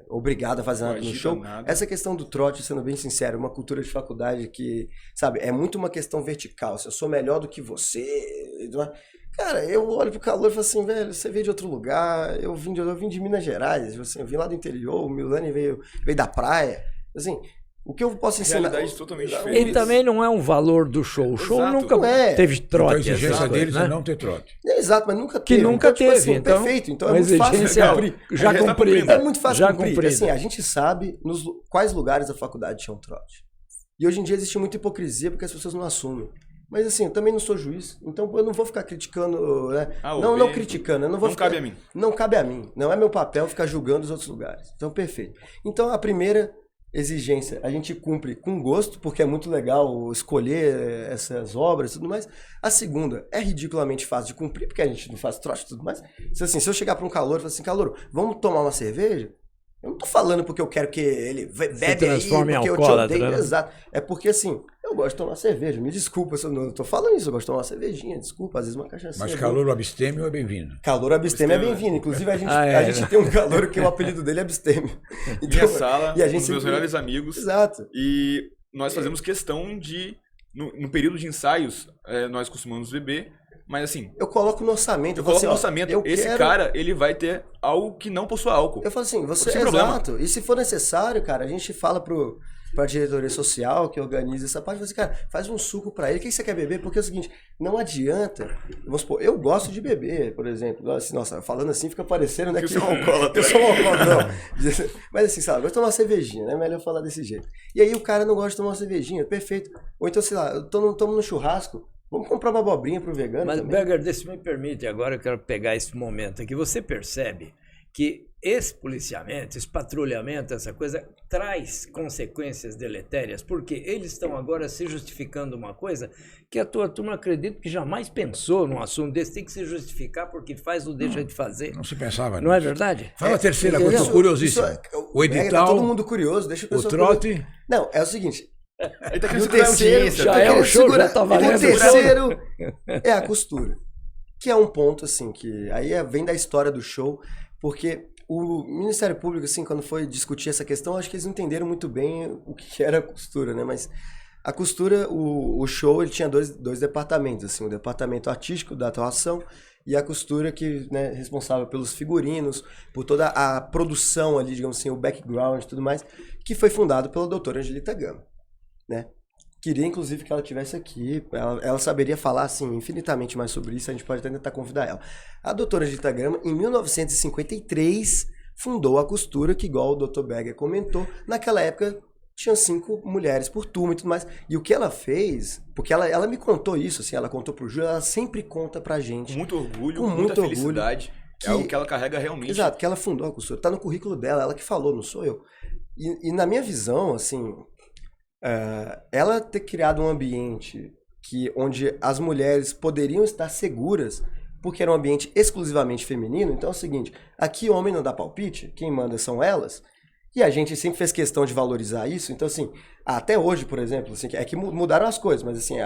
obrigado a fazer nada no show. Essa questão do trote, sendo bem sincero, uma cultura de faculdade que, sabe, é muito uma questão vertical, se eu sou melhor do que você, cara, eu olho pro calor e falo assim, velho, você veio de outro lugar, eu vim de Minas Gerais, assim, eu vim lá do interior, o Milani veio da praia, assim, o que eu posso ensinar... Realidade totalmente diferente. Ele também não é um valor do show. O show Exato. nunca Não é. teve Então a trote. exigência exato, deles né? é não ter trote. Exato, mas nunca Que teve. nunca então, tipo teve. assim, Então, perfeito, então uma é muito fácil exigência cumprir. já Já tá cumprida. É muito fácil já cumprir. cumprida. Assim, a gente sabe quais lugares da faculdade tinham trote. E hoje em dia existe muita hipocrisia porque as pessoas não assumem. Mas assim, eu também não sou juiz, então eu não vou ficar criticando, né? Não criticando, eu não vou ficar... cabe a mim. Não cabe a mim. Não é meu papel ficar julgando os outros lugares. Então, perfeito. Então, a primeira exigência, a gente cumpre com gosto, porque é muito legal escolher essas obras e tudo mais. A segunda, é ridiculamente fácil de cumprir, porque a gente não faz trote e tudo mais. Se eu chegar para um calouro e falar assim, calouro, vamos tomar uma cerveja? Eu não tô falando porque eu quero que ele bebe aí, transforme em porque eu te alcoólatra, odeio. né? Exato. É porque assim, eu gosto de tomar cerveja. Me desculpa se eu não tô falando isso. Eu gosto de tomar uma cervejinha, desculpa, às vezes uma cachaça. Mas calor abstêmio é bem-vindo. Calor abstêmio é bem-vindo. Inclusive, a gente tem um calor que o apelido dele é abstêmio. Então, minha sala, e a gente os meus melhores amigos. Exato. E nós fazemos questão de, no período de ensaios, nós costumamos beber Mas assim, Eu coloco no orçamento. eu coloco assim, no ó, orçamento, eu esse quero- cara, ele vai ter algo que não possua álcool. Eu falo assim, você Sem exato. problema. E se for necessário, cara, a gente fala pra diretoria social que organiza essa parte, fala assim, cara, faz um suco pra ele. O que você quer beber? Porque é o seguinte, não adianta. Vamos supor, eu gosto de beber, por exemplo. Assim, nossa, falando assim fica parecendo, né? Que você é um alcoólatra. Eu sou um alcoólatra, não. Mas assim, sabe, eu gosto de tomar uma cervejinha, né? Melhor falar desse jeito. E aí o cara não gosta de tomar uma cervejinha, perfeito. Ou então, sei lá, eu tô no churrasco, vamos comprar uma abobrinha pro vegano. Mas, também. Berger, se me permite, agora eu quero pegar esse momento aqui. Você percebe que esse policiamento, esse patrulhamento, essa coisa, traz consequências deletérias, porque eles estão agora se justificando uma coisa que a tua turma, acredito que jamais pensou num assunto desse, tem que se justificar porque faz ou deixa de fazer. Não se pensava Não é nisso. verdade? Fala a terceira coisa, Isso- tô curiosíssimo. isso O tá edital, todo mundo curioso, deixa o o pessoal trote... Não, é o seguinte, Ele tá e querendo o segurar a terceiro, audiência. já tô é o querendo show, segurar. já tá E o valendo. terceiro é a costura. Que é um ponto, assim, que aí vem da história do show, porque o Ministério Público, assim, quando foi discutir essa questão, acho que eles entenderam muito bem o que era a costura, né? Mas a costura, o show, ele tinha dois departamentos, assim, o departamento artístico da atuação e a costura que, né, é responsável pelos figurinos, por toda a produção ali, digamos assim, o background e tudo mais, que foi fundado pela doutora Angelita Gama, né? Queria, inclusive, que ela estivesse aqui. Ela saberia falar, assim, infinitamente mais sobre isso. A gente pode até tentar convidar ela. A doutora Angelita Gama, em 1953, fundou a costura, que, igual o Dr. Berger comentou, naquela época tinha 5 mulheres por turma e tudo mais. E o que ela fez, porque ela me contou isso, assim, ela contou pro Júlio, ela sempre conta pra gente. Com muito orgulho, Com com muito muita orgulho, felicidade. É algo que ela carrega realmente. Exato, que ela fundou a costura. Tá no currículo dela, ela que falou, não sou eu. E na minha visão, assim... ela ter criado um ambiente onde as mulheres poderiam estar seguras, porque era um ambiente exclusivamente feminino, então é o seguinte, aqui homem não dá palpite, quem manda são elas, e a gente sempre fez questão de valorizar isso, então assim, até hoje, por exemplo, assim, é que mudaram as coisas, mas assim,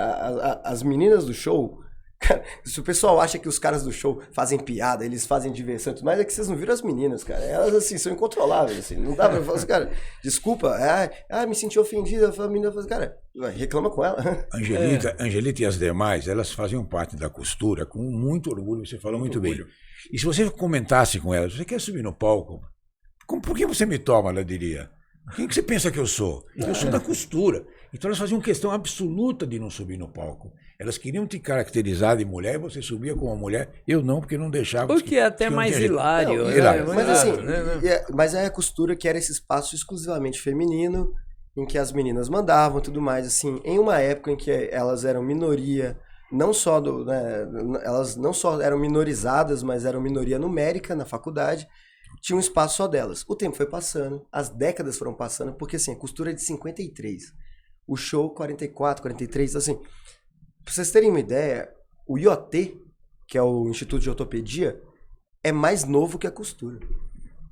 as meninas do show... Cara, se o pessoal acha que os caras do show fazem piada, eles fazem diversão e tudo mais, é que vocês não viram as meninas, cara. Elas, assim, são incontroláveis, assim. Não dá pra falar assim, cara, desculpa, me senti ofendida. A menina fala assim, cara, reclama com ela. Angelita e as demais, elas faziam parte da costura com muito orgulho, você falou muito bem. E se você comentasse com elas, você quer subir no palco? Por que você me toma, ela diria? Quem que você pensa que eu sou? Eu sou da costura. Então elas faziam questão absoluta de não subir no palco. Elas queriam te caracterizar de mulher e você subia como mulher. Eu não, porque não deixava. O que é até mais hilário. Não, né? mas assim, né? mas é a costura que era esse espaço exclusivamente feminino, em que as meninas mandavam e tudo mais, assim, em uma época em que elas eram minoria, não só elas não só eram minorizadas, mas eram minoria numérica na faculdade, tinha um espaço só delas. O tempo foi passando, as décadas foram passando, porque assim, a costura é de 53, o show 44, 43, assim, pra vocês terem uma ideia, o IOT, que é o Instituto de Ortopedia, é mais novo que a costura.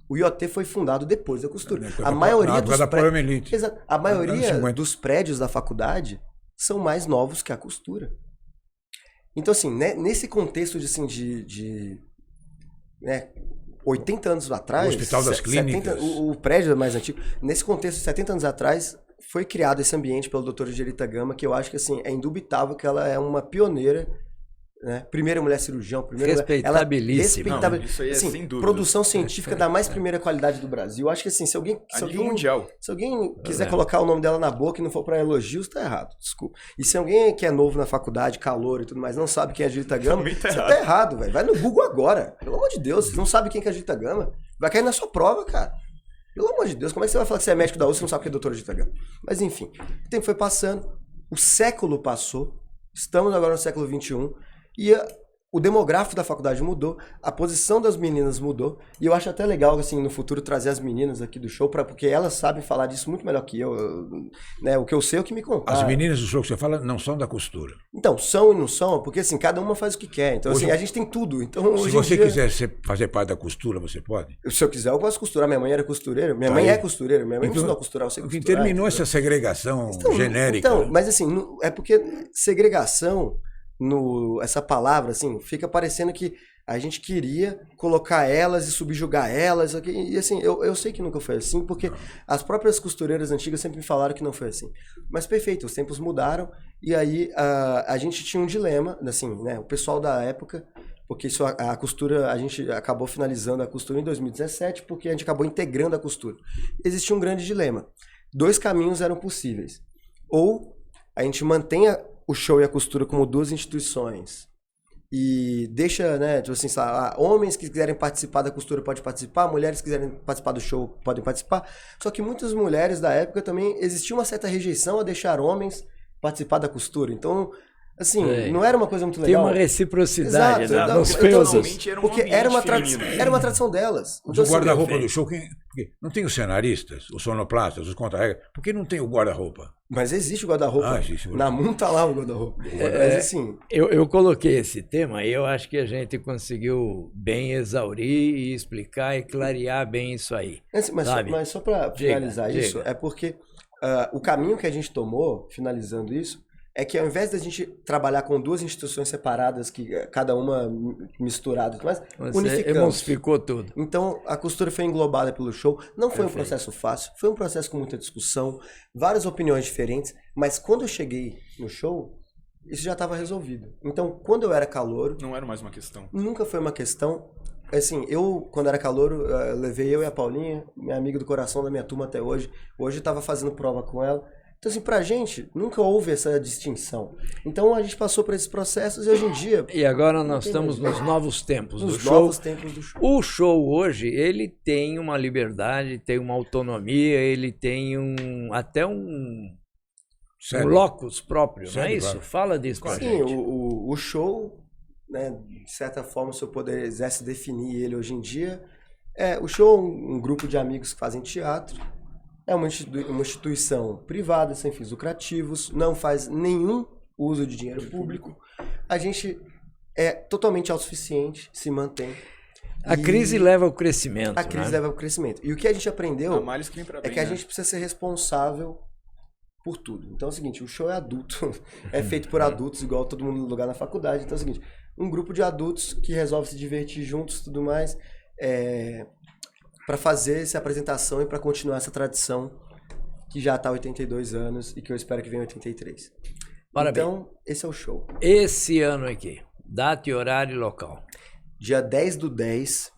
O IOT foi fundado depois da costura. A maioria dos prédios da faculdade são mais novos que a costura. Então, assim, né, nesse contexto de 80 anos atrás... O Hospital das Clínicas. O prédio é mais antigo. Nesse contexto, 70 anos atrás, foi criado esse ambiente pela doutora Angelita Gama, que eu acho que, assim, é indubitável que ela é uma pioneira, né? Primeira mulher cirurgião, respeitabilíssima. Isso aí é assim, sem dúvida. Produção científica da mais primeira qualidade do Brasil. Eu acho que, assim, se alguém mundial. Se alguém quiser colocar o nome dela na boca e não for para elogios, tá errado, desculpa. E se alguém que é novo na faculdade, calor e tudo mais, não sabe quem é a Angelita Gama, você tá errado, velho. Vai no Google agora. Pelo amor de Deus, você não sabe quem que é a Angelita Gama, vai cair na sua prova, cara. Pelo amor de Deus, como é que você vai falar que você é médico da USP e não sabe quem é a doutora Angelita Gama? Mas enfim, o tempo foi passando, o século passou, estamos agora no século XXI, e o demográfico da faculdade mudou, a posição das meninas mudou, e eu acho até legal, assim, no futuro trazer as meninas aqui do show, porque elas sabem falar disso muito melhor que eu, né? O que eu sei é o que me contaram. As meninas do show que você fala não são da costura. Então, são e não são, porque assim, cada uma faz o que quer. Então, Hoje, assim, a gente tem tudo. Então, se você quiser fazer parte da costura, você pode? Se eu quiser, eu posso costurar. Minha mãe era costureira. Minha mãe é costureira. Minha mãe me ensinou a costurar, eu sei costurar. Terminou essa segregação genérica. Então, mas assim, é porque segregação, essa palavra, assim, fica parecendo que a gente queria colocar elas e subjugar elas. E assim, eu sei que nunca foi assim, porque as próprias costureiras antigas sempre me falaram que não foi assim. Mas perfeito, os tempos mudaram e aí a gente tinha um dilema, assim, né? O pessoal da época, porque isso, a costura, a gente acabou finalizando a costura em 2017, porque a gente acabou integrando a costura. Existia um grande dilema. 2 caminhos eram possíveis. Ou a gente mantém o show e a costura como 2 instituições e deixa, né, tipo assim, homens que quiserem participar da costura podem participar, mulheres que quiserem participar do show podem participar. Só que muitas mulheres da época também existia uma certa rejeição a deixar homens participar da costura. Então, assim, não era uma coisa muito legal. Tem uma reciprocidade, exato, né? Nos pesos. Porque era uma tradição delas. Então, o guarda-roupa do show, porque não tem os cenaristas, os sonoplastas, os contra-regras, por que não tem o guarda-roupa? Mas existe o guarda-roupa. Existe. Na MUN tá lá o guarda-roupa. Mas assim... Eu coloquei esse tema e eu acho que a gente conseguiu bem exaurir e explicar e clarear bem isso aí. Mas só para finalizar isso, é porque o caminho que a gente tomou, finalizando isso, é que ao invés da gente trabalhar com 2 instituições separadas, que cada uma misturada, mas unificamos. Emulsificou tudo. Então, a costura foi englobada pelo show. Não foi um processo fácil, foi um processo com muita discussão, várias opiniões diferentes, mas quando eu cheguei no show, isso já estava resolvido. Então, quando eu era calouro... Não era mais uma questão. Nunca foi uma questão. Assim, quando era calouro, levei eu e a Paulinha, minha amiga do coração da minha turma até hoje. Hoje eu estava fazendo prova com ela. Então, assim, pra gente, nunca houve essa distinção. Então, a gente passou por esses processos e hoje em dia... E agora nós estamos nos novos tempos do show. Novos tempos do show. O show hoje, ele tem uma liberdade, tem uma autonomia, ele tem até um locus próprio, não é isso? Claro. Fala disso pra gente. Sim, o show, né, de certa forma, se eu pudesse definir ele hoje em dia, o show é um grupo de amigos que fazem teatro. É uma instituição privada, sem fins lucrativos, não faz nenhum uso de dinheiro público. A gente é totalmente autossuficiente, se mantém. A crise leva ao crescimento. A crise leva ao crescimento. E o que a gente aprendeu é que a gente precisa ser responsável por tudo. Então é o seguinte, o show é adulto, é feito por adultos, igual todo mundo no lugar na faculdade. Então é o seguinte, um grupo de adultos que resolve se divertir juntos e tudo mais, para fazer essa apresentação e para continuar essa tradição que já está há 82 anos e que eu espero que venha 83. Parabéns. Então, esse é o show. Esse ano aqui, data e horário e local. Dia 10/10,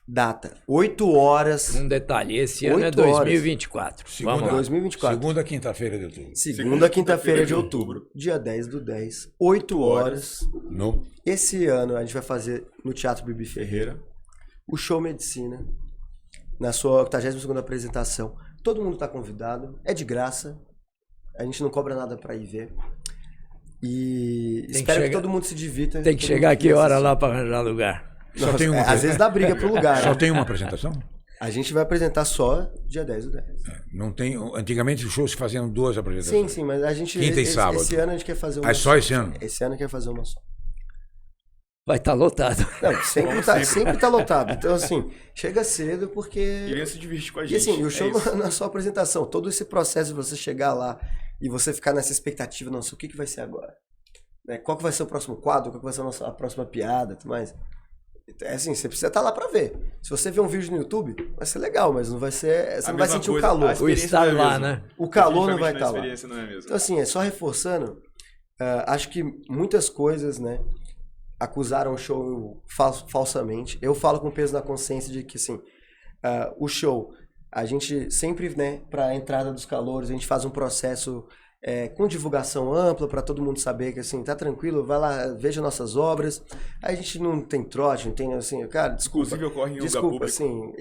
data, 8 horas. Um detalhe, esse ano é 2024. Vamos lá. 2024. Segunda quinta-feira de outubro. Segunda quinta-feira de outubro. Dia 10/10, 8 horas. No? Esse ano a gente vai fazer no Teatro Bibi Ferreira o show Medicina. Na sua 82ª apresentação. Todo mundo está convidado, é de graça, a gente não cobra nada para ir ver. E espero que todo mundo se divirta. Tem que chegar aqui hora lá para arranjar lugar. Às vezes dá briga pro lugar. Só tem uma apresentação? A gente vai apresentar só dia 10/10. Não tem. Antigamente os shows se faziam 2 apresentações. Sim, mas a gente. Quinta e sábado. Esse ano a gente quer fazer uma. Só esse ano? Esse ano quer fazer uma só. Vai estar lotado. Não, sempre tá lotado. Então, assim, chega cedo porque... Ele ia se divertir com a gente. E assim, o show não é só apresentação. Todo esse processo de você chegar lá e você ficar nessa expectativa, nossa, o que vai ser agora? Qual que vai ser o próximo quadro? Qual que vai ser a próxima piada? Tudo mais. É assim, você precisa estar lá pra ver. Se você ver um vídeo no YouTube, vai ser legal, mas não vai ser... Você não vai sentir o calor. O estar lá, né? O calor não vai estar lá. Não é mesmo. Então, assim, só reforçando, acho que muitas coisas, né, acusaram o show falsamente. Eu falo com peso na consciência de que, assim, o show, a gente sempre, né, para a entrada dos calouros, a gente faz um processo com divulgação ampla para todo mundo saber que, assim, tá tranquilo, vai lá, veja nossas obras. A gente não tem trote, não tem, assim, cara, desculpa. Inclusive ocorre em desculpa, lugar assim,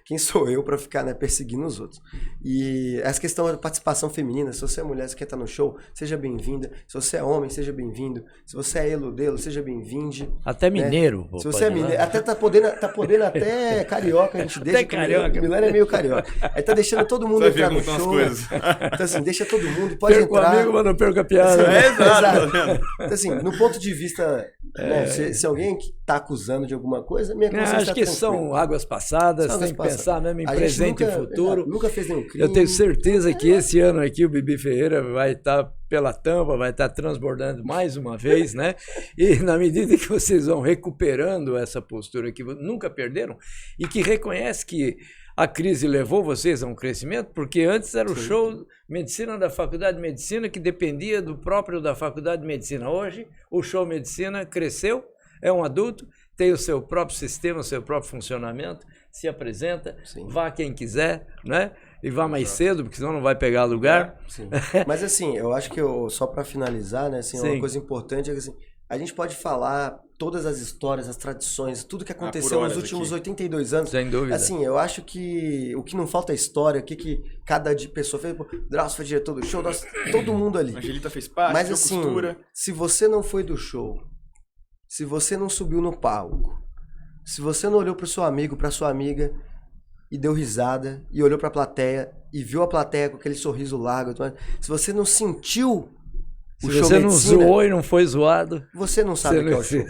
quem sou eu para ficar, né, perseguindo os outros? E essa questão da participação feminina, se você é mulher, você quer estar no show, seja bem-vinda. Se você é homem, seja bem-vindo. Se você é eludelo, seja bem-vinde. Até mineiro. Se você é mineiro, até tá podendo até carioca, a gente deixa. Até carioca. Milano é meio carioca. Aí tá deixando todo mundo entrar no show. Então assim, deixa todo mundo, pode entrar. Perco o amigo, mas não perco a piada. Exato. Então assim, no ponto de vista Né? Se alguém está acusando de alguma coisa, minha consciência acho que são águas passadas, tem que pensar mesmo em presente e futuro. Nunca fez nenhum crime. Eu tenho certeza que esse ano aqui o Bibi Ferreira vai estar pela tampa, vai estar transbordando mais uma vez, né? E na medida que vocês vão recuperando essa postura que nunca perderam e que reconhece que a crise levou vocês a um crescimento, porque antes era o show Medicina da Faculdade de Medicina que dependia do próprio da Faculdade de Medicina. Hoje, o show Medicina cresceu, é um adulto, tem o seu próprio sistema, o seu próprio funcionamento, se apresenta, vá quem quiser, né? E vá mais cedo, porque senão não vai pegar lugar. Sim. Mas assim, eu acho que só para finalizar, né, assim, uma coisa importante é que assim, a gente pode falar todas as histórias, as tradições, tudo que aconteceu nos últimos 82 anos. Sem dúvida. Assim, eu acho que o que não falta é história, o que cada pessoa fez. Drauzio foi diretor do show, todo mundo ali. Angelita fez parte, mas assim, costura. Se você não foi do show, se você não subiu no palco, se você não olhou pro seu amigo, pra sua amiga e deu risada, e olhou pra plateia e viu a plateia com aquele sorriso largo, se você não sentiu se você não zoou e não foi zoado, você não sabe o que é o show.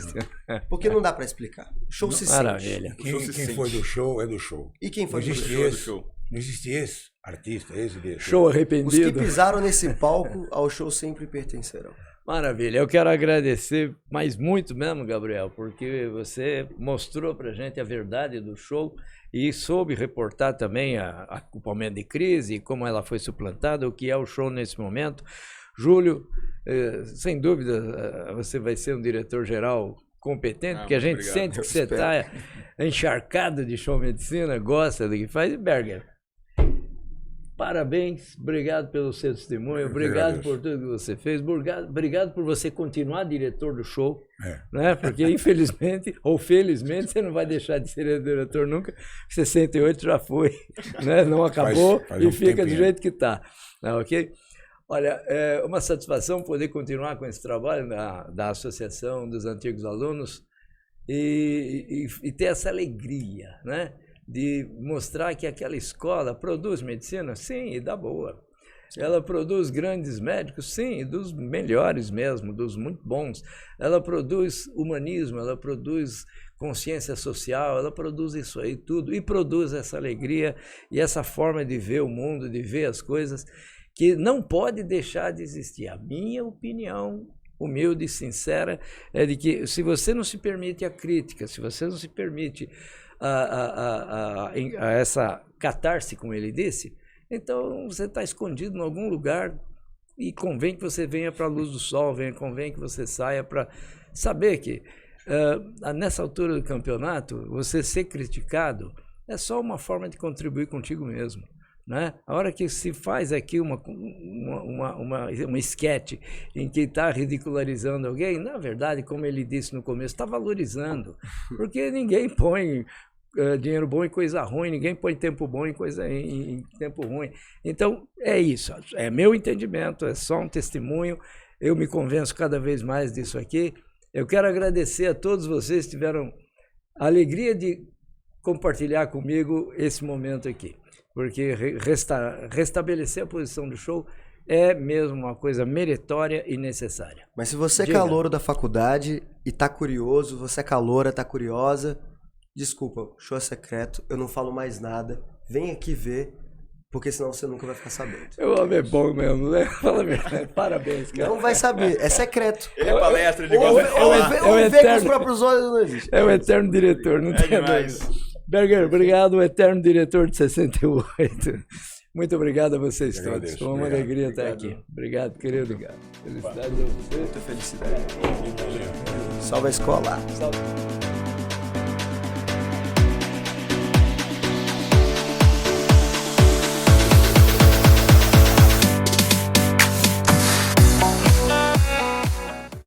Porque não dá pra explicar. O show se Maravilha. sente. Quem foi do show é do show. E quem foi do show é do show. Não existe esse artista, esse diretor. Show arrependido. Os que pisaram nesse palco, ao show sempre pertencerão. Maravilha. Eu quero agradecer, mas muito mesmo, Gabriel, porque você mostrou pra gente a verdade do show e soube reportar também o momento de crise, como ela foi suplantada, o que é o show nesse momento. Júlio, sem dúvida, você vai ser um diretor-geral competente, porque a gente sente que você está encharcado de show medicina, gosta do que faz. E Berger, parabéns, obrigado pelo seu testemunho, obrigado por tudo que você fez, obrigado por você continuar diretor do show, né? Porque infelizmente ou felizmente você não vai deixar de ser diretor nunca, 68 já foi, né? Não acabou e fica do jeito que está, ok? Olha, é uma satisfação poder continuar com esse trabalho da Associação dos Antigos Alunos e ter essa alegria, né, de mostrar que aquela escola produz medicina, sim, e dá boa. Ela produz grandes médicos, sim, e dos melhores mesmo, dos muito bons. Ela produz humanismo, ela produz consciência social, ela produz isso aí tudo e produz essa alegria e essa forma de ver o mundo, de ver as coisas, que não pode deixar de existir. A minha opinião, humilde e sincera, é de que se você não se permite a crítica, se você não se permite a essa catarse, como ele disse, então você está escondido em algum lugar e convém que você venha para a luz do sol, convém que você saia para saber que nessa altura do campeonato, você ser criticado é só uma forma de contribuir contigo mesmo. Né? A hora que se faz aqui uma esquete em que está ridicularizando alguém, na verdade, como ele disse no começo, está valorizando, porque ninguém põe dinheiro bom em coisa ruim, ninguém põe tempo bom em tempo ruim. Então, é isso, é meu entendimento, é só um testemunho, eu me convenço cada vez mais disso aqui. Eu quero agradecer a todos vocês que tiveram a alegria de compartilhar comigo esse momento aqui. Porque restabelecer a posição do show é mesmo uma coisa meritória e necessária. Mas se você é calouro da faculdade e tá curioso, você é caloura, tá curiosa, desculpa, o show é secreto, eu não falo mais nada, vem aqui ver, porque senão você nunca vai ficar sabendo. O homem é bom mesmo, né? Fala a verdade, parabéns, cara. Não vai saber, é secreto. Ele é palestra, ele gosta de falar. Ou ver com os próprios olhos não existe. É o eterno diretor, não tem dúvida. Berger, obrigado, o eterno diretor de 68. Muito obrigado a vocês todos. Foi uma alegria estar aqui. Obrigado, querido. Felicidade a você. Muita felicidade. Salve a escola. Salve.